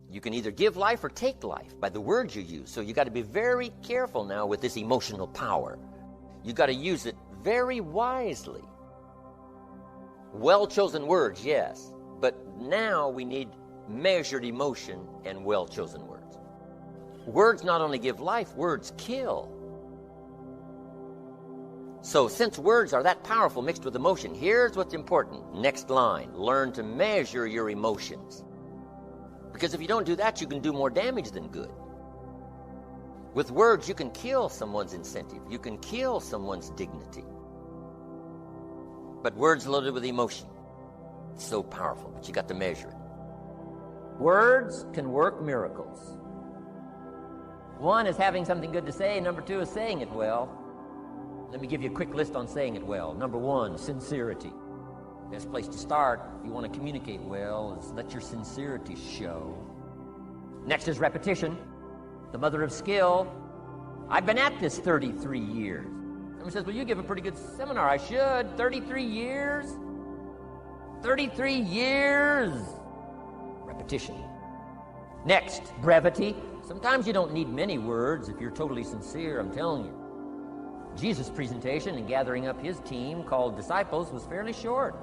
You can either give life or take life by the words you use. So you got to be very careful now with this emotional power. You got to use it very wisely. Well-chosen words, yes. But now we need measured emotion and well-chosen words. Words not only give life, words kill. So since words are that powerful mixed with emotion, here's what's important. Next line, learn to measure your emotions. Because if you don't do that, you can do more damage than good. With words, you can kill someone's incentive. You can kill someone's dignity. But words loaded with emotion, it's so powerful, but you got to measure it. Words can work miracles. One is having something good to say. Number two is saying it well. Let me give you a quick list on saying it well. Number one, sincerity. Best place to start if you want to communicate well is let your sincerity show. Next is repetition, the mother of skill. I've been at this 33 years. Someone says, well, you give a pretty good seminar. I should. 33 years? 33 years. Repetition. Next, brevity. Sometimes you don't need many words if you're totally sincere, I'm telling you. Jesus' presentation in gathering up his team called disciples was fairly short.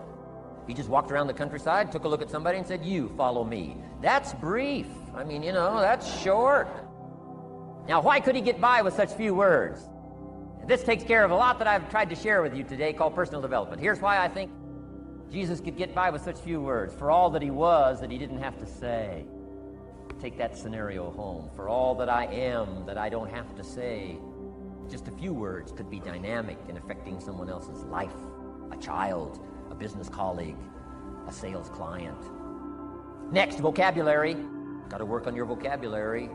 He just walked around the countryside, took a look at somebody and said, you follow me. That's brief. I mean, that's short. Now, why could he get by with such few words? And this takes care of a lot that I've tried to share with you today called personal development. Here's why I think Jesus could get by with such few words. For all that he was, that he didn't have to say. Take that scenario home. For all that I am, that I don't have to say. Just a few words could be dynamic in affecting someone else's life. A child, a business colleague, a sales client. Next, vocabulary. Got to work on your vocabulary.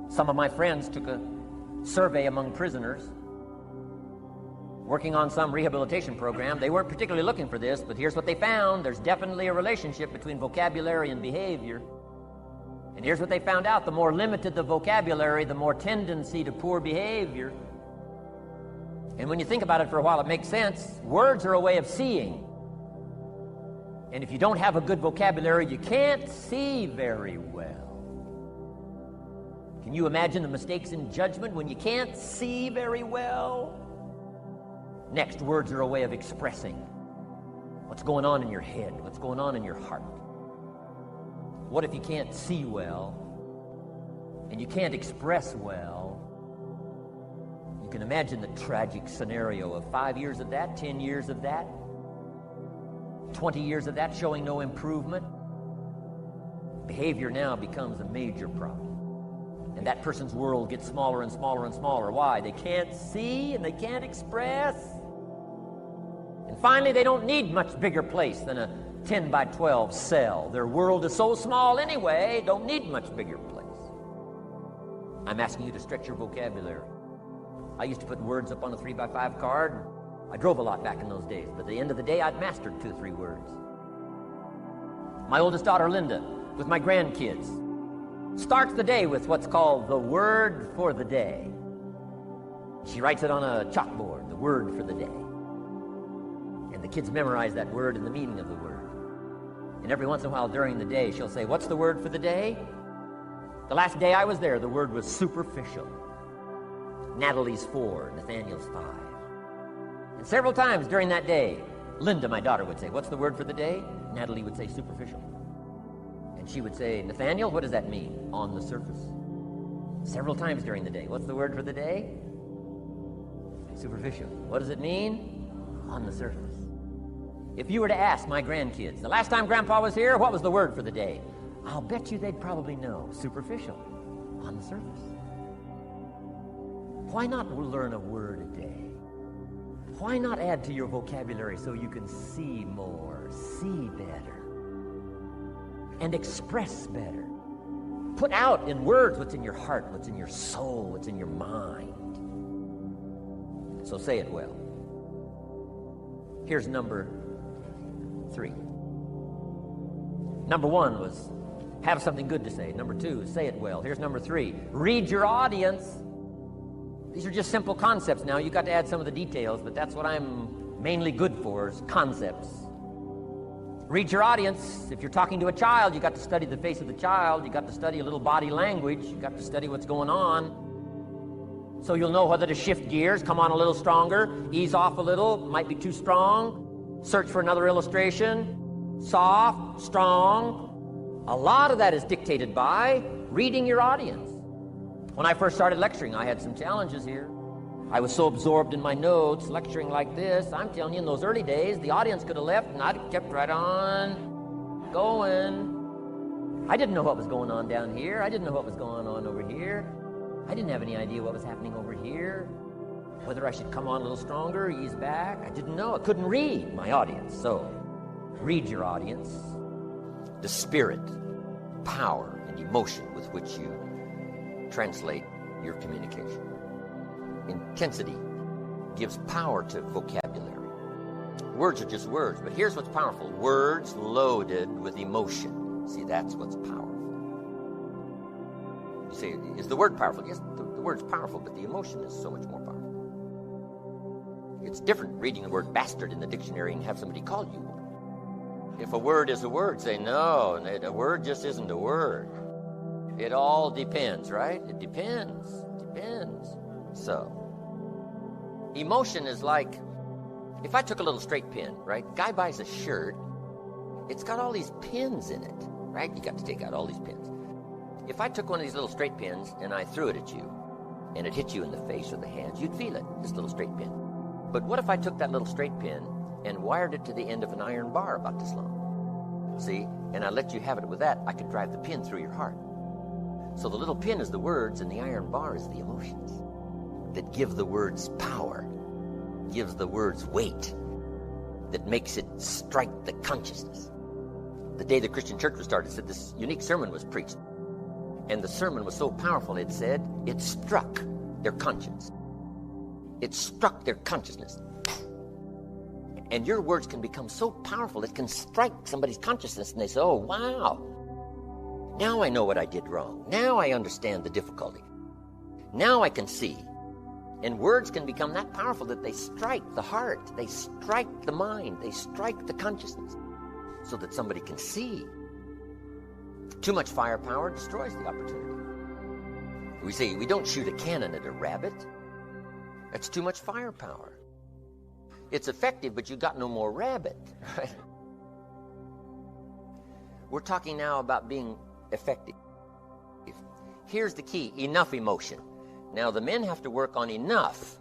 Some of my friends took a survey among prisoners working on some rehabilitation program. They weren't particularly looking for this, but here's what they found. There's definitely a relationship between vocabulary and behavior. And here's what they found out. The more limited the vocabulary, the more tendency to poor behavior. And when you think about it for a while, it makes sense. Words are a way of seeing. And if you don't have a good vocabulary, you can't see very well. Can you imagine the mistakes in judgment when you can't see very well? Next, words are a way of expressing what's going on in your head, what's going on in your heart. What if you can't see well and you can't express well? You can imagine the tragic scenario of 5 years of that, 10 years of that, 20 years of that showing no improvement. Behavior now becomes a major problem. And that person's world gets smaller and smaller and smaller. Why? They can't see and they can't express. And finally, they don't need much bigger place than a 10 by 12 cell. Their world is so small anyway, don't need much bigger place. I'm asking you to stretch your vocabulary. I used to put words up on a 3 by 5 card. I drove a lot back in those days, but at the end of the day, I'd mastered 2 or 3 words. My oldest daughter, Linda, with my grandkids, starts the day with what's called the word for the day. She writes it on a chalkboard, the word for the day. And the kids memorize that word and the meaning of the word. And every once in a while during the day, she'll say, what's the word for the day? The last day I was there, the word was superficial. Natalie's 4, Nathaniel's 5. And several times during that day, Linda, my daughter, would say, what's the word for the day? Natalie would say superficial. And she would say, Nathaniel, what does that mean? On the surface. Several times during the day. What's the word for the day? Superficial. What does it mean? On the surface. If you were to ask my grandkids, the last time Grandpa was here, what was the word for the day? I'll bet you they'd probably know. Superficial. On the surface. Why not learn a word a day? Why not add to your vocabulary so you can see more, see better, and express better? Put out in words what's in your heart, what's in your soul, what's in your mind. So say it well. Here's number 3. Number 1 was have something good to say. Number 2, say it well. Here's number 3. Read your audience. These are just simple concepts now. You've got to add some of the details, but that's what I'm mainly good for, is concepts. Read your audience. If you're talking to a child, you got to study the face of the child. You got to study a little body language. You got to study what's going on. So you'll know whether to shift gears, come on a little stronger, ease off a little, might be too strong, search for another illustration, soft, strong. A lot of that is dictated by reading your audience. When I first started lecturing, I had some challenges here. I was so absorbed in my notes, lecturing like this. I'm telling you, in those early days, the audience could have left and I'd have kept right on going. I didn't know what was going on down here. I didn't know what was going on over here. I didn't have any idea what was happening over here. Whether I should come on a little stronger, ease back. I didn't know. I couldn't read my audience. So, read your audience. The spirit, power, and emotion with which you translate your communication. Intensity gives power to vocabulary. Words are just words, but here's what's powerful. Words loaded with emotion. See, that's what's powerful. You say, is the word powerful? Yes, the word's powerful, but the emotion is so much more powerful. It's different reading the word bastard in the dictionary and have somebody call you one. If a word is a word, say, no, a word just isn't a word. It all depends, right? It depends. So, emotion is like, if I took a little straight pin, right? Guy buys a shirt, it's got all these pins in it, right? You got to take out all these pins. If I took one of these little straight pins and I threw it at you, and it hit you in the face or the hands, you'd feel it, this little straight pin. But what if I took that little straight pin and wired it to the end of an iron bar about this long? See? And I let you have it with that, I could drive the pin through your heart. So the little pin is the words, and the iron bar is the emotions that give the words power, gives the words weight, that makes it strike the consciousness. The day the Christian church was started, said this unique sermon was preached. And the sermon was so powerful, it said, it struck their conscience. It struck their consciousness. And your words can become so powerful, it can strike somebody's consciousness, and they say, oh, wow. Now I know what I did wrong. Now I understand the difficulty. Now I can see. And words can become that powerful that they strike the heart, they strike the mind, they strike the consciousness, so that somebody can see. Too much firepower destroys the opportunity. We say, we don't shoot a cannon at a rabbit. That's too much firepower. It's effective, but you got no more rabbit. Right? We're talking now about being effective. Here's the key, enough emotion. Now, the men have to work on enough,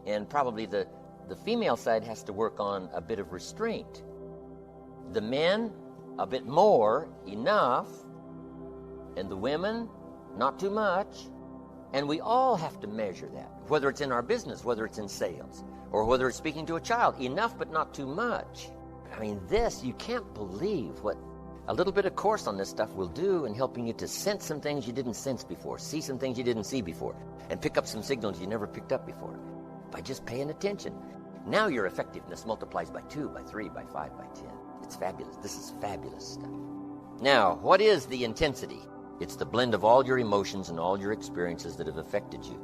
and probably the female side has to work on a bit of restraint. The men, a bit more, enough, and the women, not too much. And we all have to measure that, whether it's in our business, whether it's in sales, or whether it's speaking to a child, enough but not too much. I mean, this, you can't believe what a little bit of course on this stuff will do in helping you to sense some things you didn't sense before, see some things you didn't see before, and pick up some signals you never picked up before by just paying attention. Now your effectiveness multiplies by 2, by 3, by 5, by 10. It's fabulous. This is fabulous stuff. Now, what is the intensity? It's the blend of all your emotions and all your experiences that have affected you.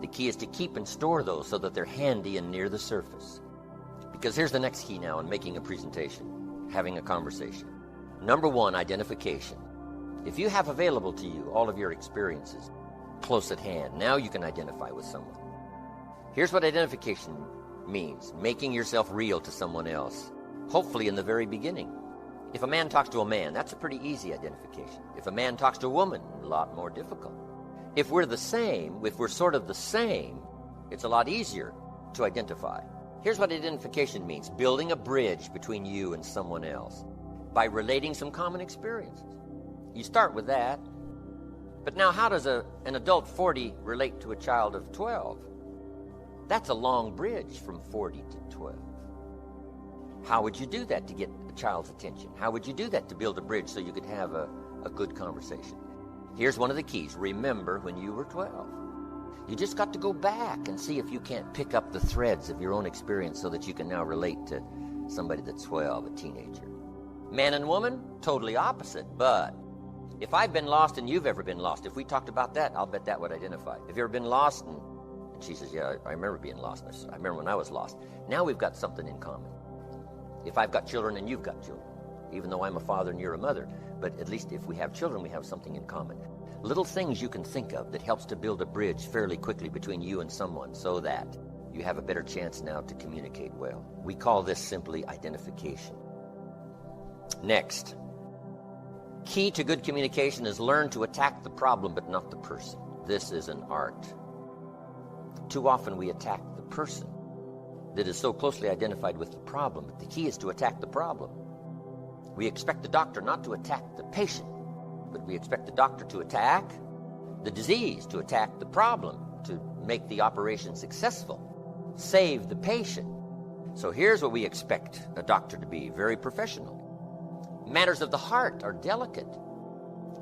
The key is to keep and store those so that they're handy and near the surface. Because here's the next key now in making a presentation, having a conversation. Number 1, identification. If you have available to you all of your experiences close at hand, now you can identify with someone. Here's what identification means: making yourself real to someone else, hopefully in the very beginning. If a man talks to a man, that's a pretty easy identification. If a man talks to a woman, a lot more difficult. If we're the same, if we're sort of the same, it's a lot easier to identify. Here's what identification means: building a bridge between you and someone else by relating some common experiences. You start with that. But now how does an adult 40 relate to a child of 12? That's a long bridge from 40 to 12. How would you do that to get a child's attention? How would you do that to build a bridge so you could have a good conversation? Here's one of the keys. Remember when you were 12. You just got to go back and see if you can't pick up the threads of your own experience so that you can now relate to somebody that's 12, a teenager. Man and woman, totally opposite. But if I've been lost and you've ever been lost, if we talked about that, I'll bet that would identify. Have you ever been lost? And she says, yeah, I remember being lost. I remember when I was lost. Now we've got something in common. If I've got children and you've got children, even though I'm a father and you're a mother, but at least if we have children, we have something in common. Little things you can think of that helps to build a bridge fairly quickly between you and someone so that you have a better chance now to communicate well. We call this simply identification. Next, key to good communication is learn to attack the problem but not the person. This is an art. Too often we attack the person that is so closely identified with the problem, but the key is to attack the problem. We expect the doctor not to attack the patient, but we expect the doctor to attack the disease, to attack the problem, to make the operation successful, save the patient. So here's what we expect a doctor to be: very professional. Matters of the heart are delicate.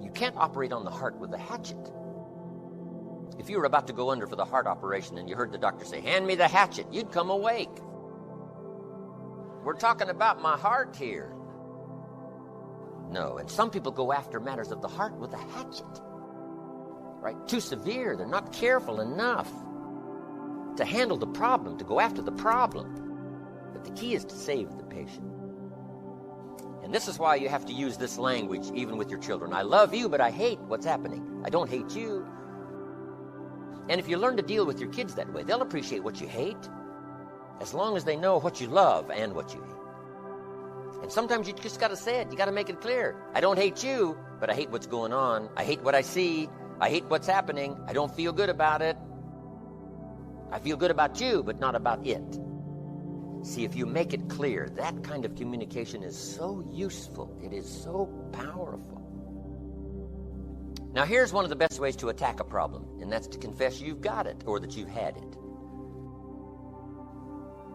You can't operate on the heart with a hatchet. If you were about to go under for the heart operation and you heard the doctor say, "Hand me the hatchet," you'd come awake. We're talking about my heart here. No, and some people go after matters of the heart with a hatchet, right? Too severe. They're not careful enough to handle the problem, to go after the problem. But the key is to save the patient. And this is why you have to use this language even with your children. I love you, but I hate what's happening. I don't hate you. And if you learn to deal with your kids that way, they'll appreciate what you hate as long as they know what you love and what you hate. And sometimes you just got to say it. You got to make it clear. I don't hate you, but I hate what's going on. I hate what I see. I hate what's happening. I don't feel good about it. I feel good about you, but not about it. See, if you make it clear, that kind of communication is so useful. It is so powerful. Now, here's one of the best ways to attack a problem, and that's to confess you've got it or that you've had it.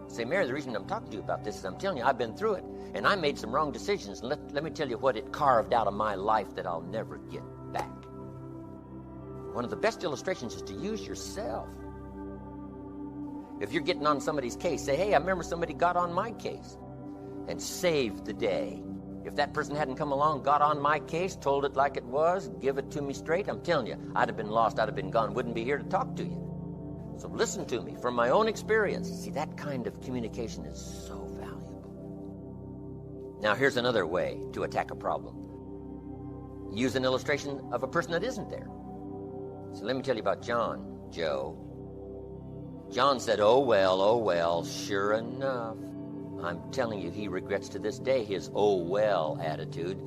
Say, Mary, the reason I'm talking to you about this is I'm telling you, I've been through it, and I made some wrong decisions, and let me tell you what it carved out of my life that I'll never get back. One of the best illustrations is to use yourself. If you're getting on somebody's case, say, hey, I remember somebody got on my case and saved the day. If that person hadn't come along, got on my case, told it like it was, give it to me straight, I'm telling you, I'd have been lost, I'd have been gone, wouldn't be here to talk to you. So listen to me from my own experience. See, that kind of communication is so valuable. Now, here's another way to attack a problem. Use an illustration of a person that isn't there. So let me tell you about Joe. John said, oh well, sure enough. I'm telling you, he regrets to this day his oh well attitude.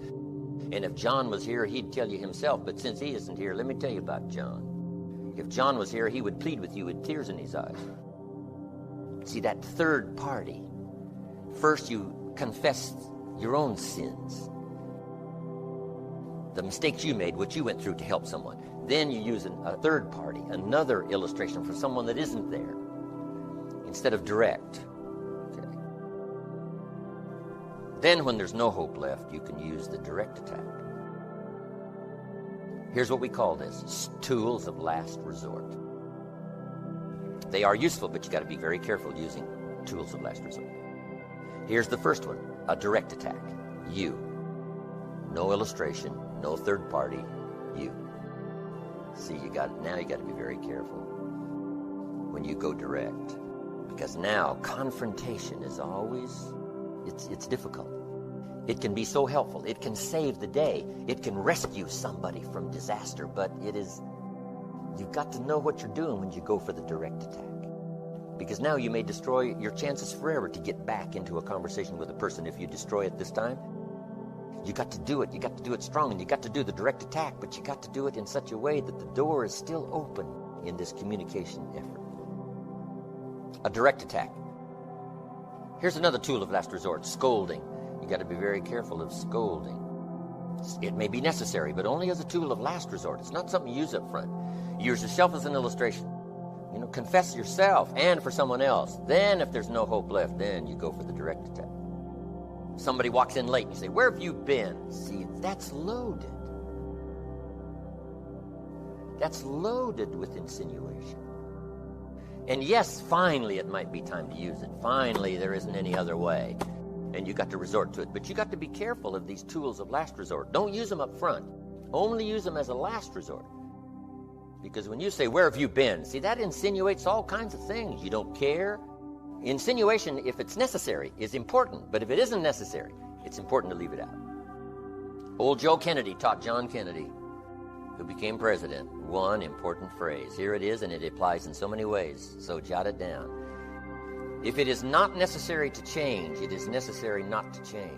And if John was here, he'd tell you himself. But since he isn't here, let me tell you about John. If John was here, he would plead with you with tears in his eyes. See, that third party. First, you confess your own sins, the mistakes you made, what you went through to help someone. Then you use a third party, another illustration for someone that isn't there, instead of direct. Okay. Then when there's no hope left, you can use the direct attack. Here's what we call this: tools of last resort. They are useful, but you got to be very careful using tools of last resort. Here's the first one: a direct attack. You. No illustration, no third party, you. See, now you got to be very careful when you go direct, because now confrontation is always, it's difficult. It can be so helpful. It can save the day. It can rescue somebody from disaster, but you've got to know what you're doing when you go for the direct attack, because now you may destroy your chances forever to get back into a conversation with a person if you destroy it this time. You got to do it. You got to do it strong, and you got to do the direct attack, but you got to do it in such a way that the door is still open in this communication effort. A direct attack. Here's another tool of last resort: scolding. You got to be very careful of scolding. It may be necessary, but only as a tool of last resort. It's not something you use up front. Use yourself as an illustration. Confess yourself and for someone else. Then if there's no hope left, then you go for the direct attack. Somebody walks in late and you say, where have you been? See, that's loaded. That's loaded with insinuation. And yes, finally it might be time to use it. Finally, there isn't any other way. And you got to resort to it. But you got to be careful of these tools of last resort. Don't use them up front. Only use them as a last resort. Because when you say, where have you been? See, that insinuates all kinds of things. You don't care. Insinuation, if it's necessary, is important, but if it isn't necessary, it's important to leave it out. Old Joe Kennedy taught John Kennedy, who became president, one important phrase. Here it is, and it applies in so many ways, so jot it down. If it is not necessary to change, it is necessary not to change.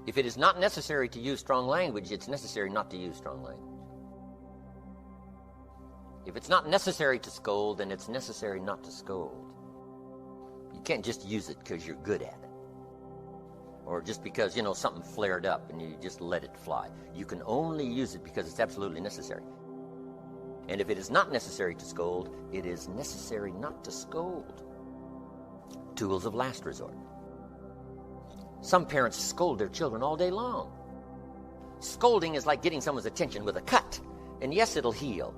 If it is not necessary to use strong language, it's necessary not to use strong language. If it's not necessary to scold, then it's necessary not to scold. You can't just use it because you're good at it. Or just because, something flared up and you just let it fly. You can only use it because it's absolutely necessary. And if it is not necessary to scold, it is necessary not to scold. Tools of last resort. Some parents scold their children all day long. Scolding is like getting someone's attention with a cut. And yes, it'll heal.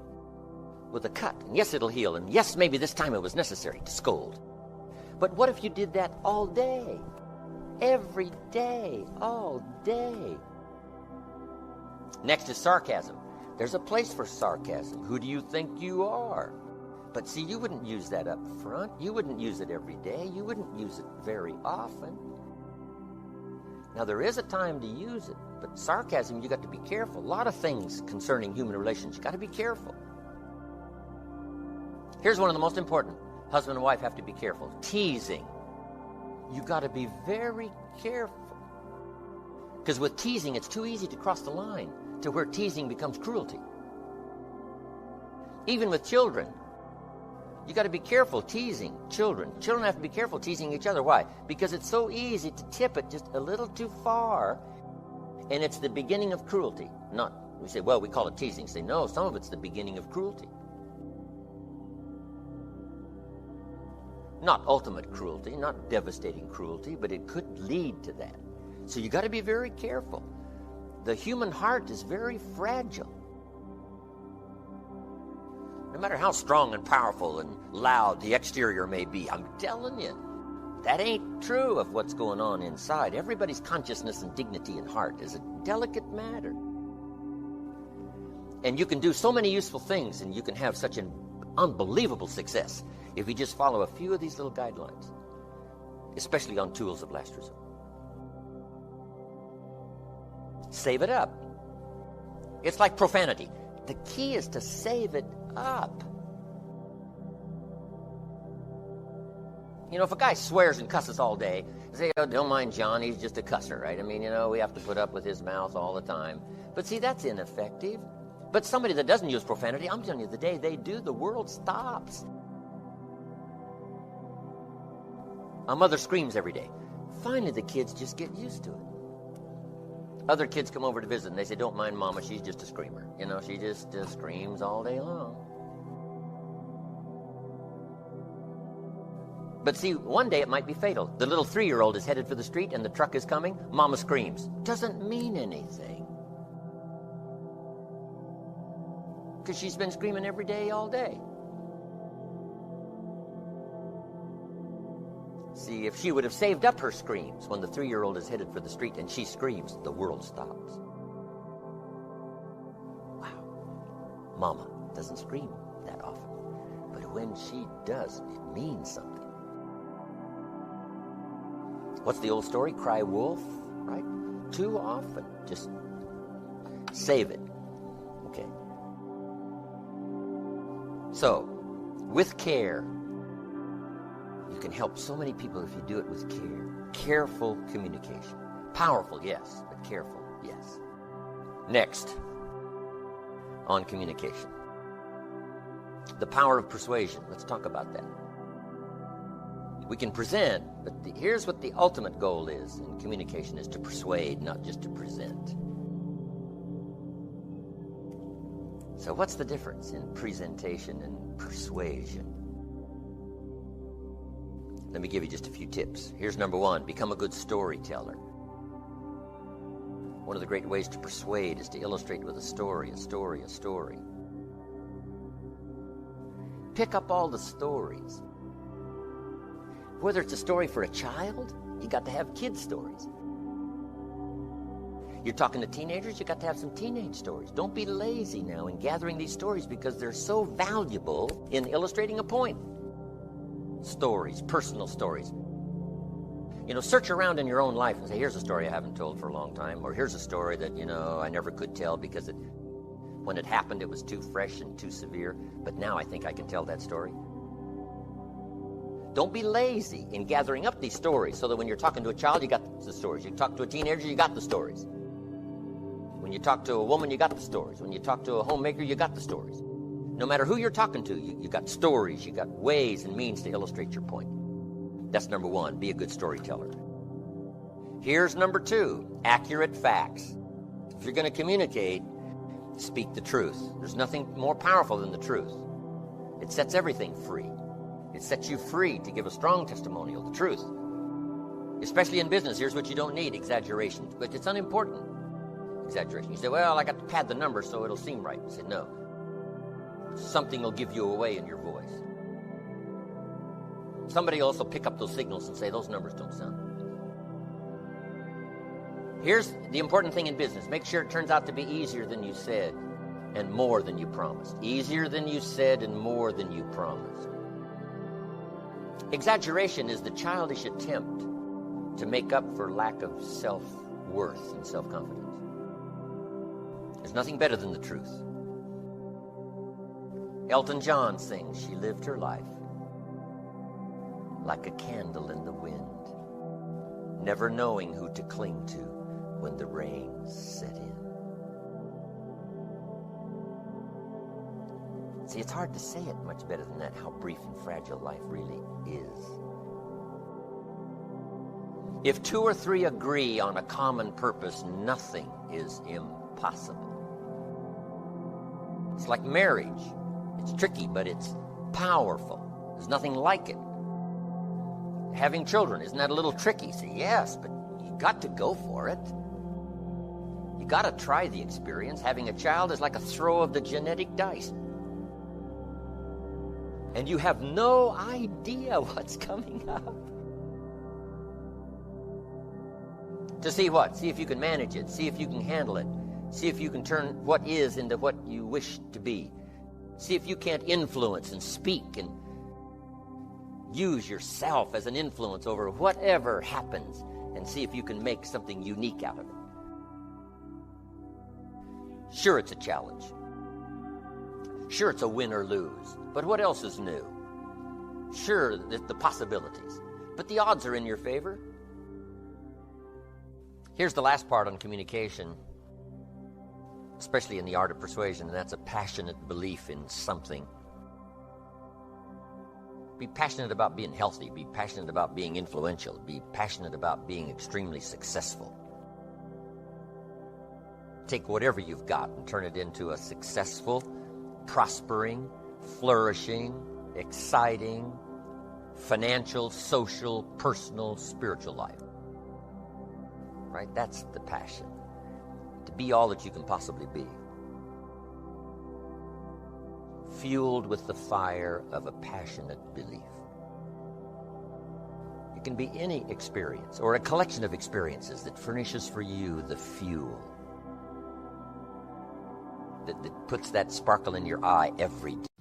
With a cut. And yes, it'll heal. And yes, maybe this time it was necessary to scold. But what if you did that all day? Every day, all day. Next is sarcasm. There's a place for sarcasm. Who do you think you are? But see, you wouldn't use that up front. You wouldn't use it every day. You wouldn't use it very often. Now, there is a time to use it, but sarcasm, you got to be careful. A lot of things concerning human relations, you got to be careful. Here's one of the most important. Husband and wife have to be careful. Teasing. You got to be very careful. Because with teasing, it's too easy to cross the line to where teasing becomes cruelty. Even with children, you got to be careful teasing children. Children have to be careful teasing each other. Why? Because it's so easy to tip it just a little too far, and it's the beginning of cruelty. We say, well, we call it teasing. Say, no, some of it's the beginning of cruelty. Not ultimate cruelty, not devastating cruelty, but it could lead to that. So you got to be very careful. The human heart is very fragile. No matter how strong and powerful and loud the exterior may be, I'm telling you, that ain't true of what's going on inside. Everybody's consciousness and dignity and heart is a delicate matter. And you can do so many useful things, and you can have such an unbelievable success if you just follow a few of these little guidelines, especially on tools of last resort. Save it up. It's like profanity. The key is to save it up. If a guy swears and cusses all day, say, oh, don't mind John, he's just a cusser, right? I mean, we have to put up with his mouth all the time. But see, that's ineffective. But somebody that doesn't use profanity, I'm telling you, the day they do, the world stops. A mother screams every day. Finally, the kids just get used to it. Other kids come over to visit, and they say, don't mind Mama, she's just a screamer. She just screams all day long. But see, one day it might be fatal. The little 3-year-old is headed for the street, and the truck is coming. Mama screams. Doesn't mean anything. Because she's been screaming every day, all day. See, if she would have saved up her screams when the 3-year-old is headed for the street and she screams, the world stops. Wow. Mama doesn't scream that often. But when she does, it means something. What's the old story? Cry wolf, right? Too often. Just save it. Okay. So, with care, you can help so many people if you do it with care. Careful communication. Powerful, yes, but careful, yes. Next, on communication. The power of persuasion. Let's talk about that. We can present, but here's what the ultimate goal is in communication, is to persuade, not just to present. So what's the difference in presentation and persuasion? Let me give you just a few tips. Here's number 1. Become a good storyteller. One of the great ways to persuade is to illustrate with a story, a story, a story. Pick up all the stories. Whether it's a story for a child, you got to have kids' stories. You're talking to teenagers, you got to have some teenage stories. Don't be lazy now in gathering these stories because they're so valuable in illustrating a point. stories, personal stories. Search around in your own life and say, here's a story I haven't told for a long time, or here's a story that, I never could tell because when it happened, it was too fresh and too severe, but now I think I can tell that story. Don't be lazy in gathering up these stories so that when you're talking to a child, you got the stories. You talk to a teenager, you got the stories. When you talk to a woman, you got the stories. When you talk to a homemaker, you got the stories. No matter who you're talking to, you got stories, you got ways and means to illustrate your point. That's number one, be a good storyteller. Here's number two, accurate facts. If you're going to communicate, speak the truth. There's nothing more powerful than the truth. It sets everything free. It sets you free to give a strong testimonial, the truth. Especially in business, here's what you don't need, exaggeration. But it's unimportant, exaggeration. You say, well, I got to pad the numbers so it'll seem right. You say, no. Something will give you away in your voice. Somebody will also pick up those signals and say, those numbers don't sound right. Here's the important thing in business. Make sure it turns out to be easier than you said and more than you promised. Easier than you said and more than you promised. Exaggeration is the childish attempt to make up for lack of self-worth and self-confidence. There's nothing better than the truth. Elton John sings, she lived her life like a candle in the wind, never knowing who to cling to when the rains set in. See, it's hard to say it much better than that, how brief and fragile life really is. If two or three agree on a common purpose, nothing is impossible. It's like marriage. It's tricky, but it's powerful. There's nothing like it. Having children, isn't that a little tricky? Say, yes, but you got to go for it. You got to try the experience. Having a child is like a throw of the genetic dice. And you have no idea what's coming up. To see what? See if you can manage it. See if you can handle it. See if you can turn what is into what you wish to be. See if you can't influence and speak and use yourself as an influence over whatever happens, and see if you can make something unique out of it. Sure, it's a challenge. Sure, it's a win or lose. But what else is new? Sure, the possibilities. But the odds are in your favor. Here's the last part on communication, especially in the art of persuasion, and that's a passionate belief in something. Be passionate about being healthy. Be passionate about being influential. Be passionate about being extremely successful. Take whatever you've got and turn it into a successful, prospering, flourishing, exciting, financial, social, personal, spiritual life. Right? That's the passion. To be all that you can possibly be. Fueled with the fire of a passionate belief. It can be any experience or a collection of experiences that furnishes for you the fuel that puts that sparkle in your eye every day.